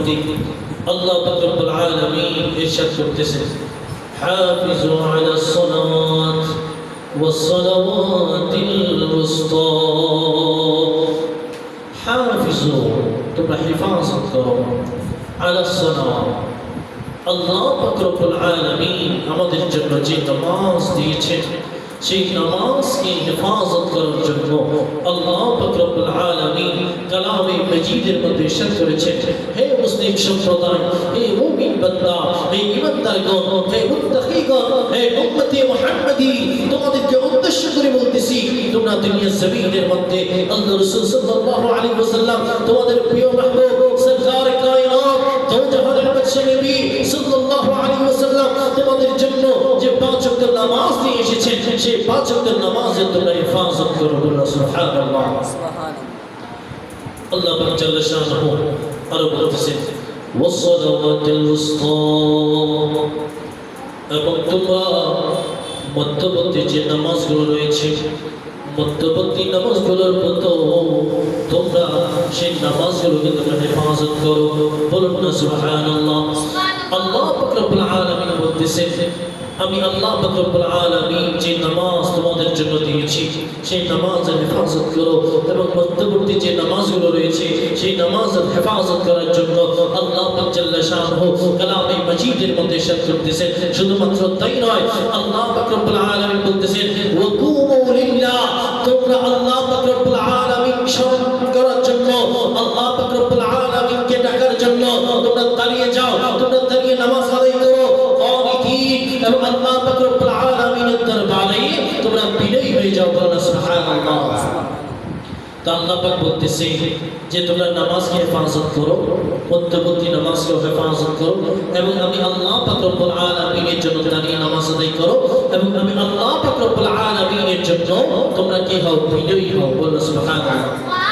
মাহফিক আল্লাহ পাক রব্বুল আলামিন ইরশাদ করতেছেন হাফিজু আলাস সালাওয়াত ওয়াস সালাওয়াতিল উসতা হাফিজু তোমরা হেফাজত করো আলাস সালাওয়াত আল্লাহ পাক রব্বুল আলামিন আমাদের জন্য যে নামাজ দিয়েছেন সেই নামাজকে হেফাজত করার জন্য আল্লাহ পাক রব্বুল আলামিন কালামে মাজিদের মধ্যে ইরশাদ করেছেন হে মুসলিম সম্প্রদায় হে মুমিন বান্দা হে ঈমানদারগণ হে মুত্তাকিগণ হে উম্মতে মুহাম্মাদি তোমাদেরকে উদ্দেশ্য করে বলতেছি তোমরা দুনিয়ার জমিনের মধ্যে আল্লাহ রাসূল সাল্লাল্লাহু আলাইহি ওয়াসাল্লাম তোমাদের প্রিয় মাহবুব সরকার কায়নাত দো জাহানের বাদশা নবী সাল্লাল্লাহু আলাইহি ওয়াসাল্লাম তোমাদের জন্য যে পাঁচ ওয়াক্ত নামাজ দিয়ে এসেছেন সেই পাঁচ ওয়াক্ত নামাজের তোমরা হেফাজত করো বলো সুবহানাল্লাহ আল্লাহ পাক জাল্লা শানুহু আরো বলতেছেন ওয়াসসালাওয়াতিল উসতা এবং তোমরা মধ্যবর্তী যে নামাজগুলো রয়েছে মধ্যবর্তী নামাজগুলোর মতো তোমরা সেই নামাজগুলোকে তোমরা হেফাজত করো বলুন না সুবহানাল্লাহ আল্লাহ পাক রব্বুল আলামিন বলতেছেন আমি আল্লাহ পাক রব্বুল আলামিন যে নামাজ তোমাদের জন্য দিয়েছি সেই নামাজের হেফাজত করো এবং মধ্যবর্তী যে নামাজগুলো রয়েছে সেই নামাজের হেফাজত করার জন্য আল্লাহ পাক জাল্লা শানুহু কালামে মাজিদের মধ্যে ইরশাদ করতেছেন শুধুমাত্র তাই নয় আল্লাহ পাক রব্বুল আলামিন বলতেছেন ওয়াকুমু লিল্লাহ তোমরা আল্লাহ পাক রব্বুল আলামিন স্মরণ করার জন্য আল্লাহ পাক রব্বুল আলামিনকে ডাকার জন্য তোমরা দাঁড়িয়ে যাও তোমরা দাঁড়িয়ে নামাজ আদায় করো এবং আল্লাহ পাক রব্বুল আলামিনের দরবারে তোমরা বিনয়ী হয়ে যাও বলো সুবহানাল্লাহ তা আল্লাহ পাক বলতেছে যে তোমরা নামাজকে হেফাজত করো মধ্যবর্তী নামাজকে হেফাজত করো এবং আমি আল্লাহ পাক রব্বুল আলামিনের জন্য দাঁড়িয়ে নামাজ আদায় করো এবং আমি আল্লাহ পাক রব্বুল আলামিনের জন্য তোমরা কি হও বিনয়ী হও বলো সুবহানাল্লাহ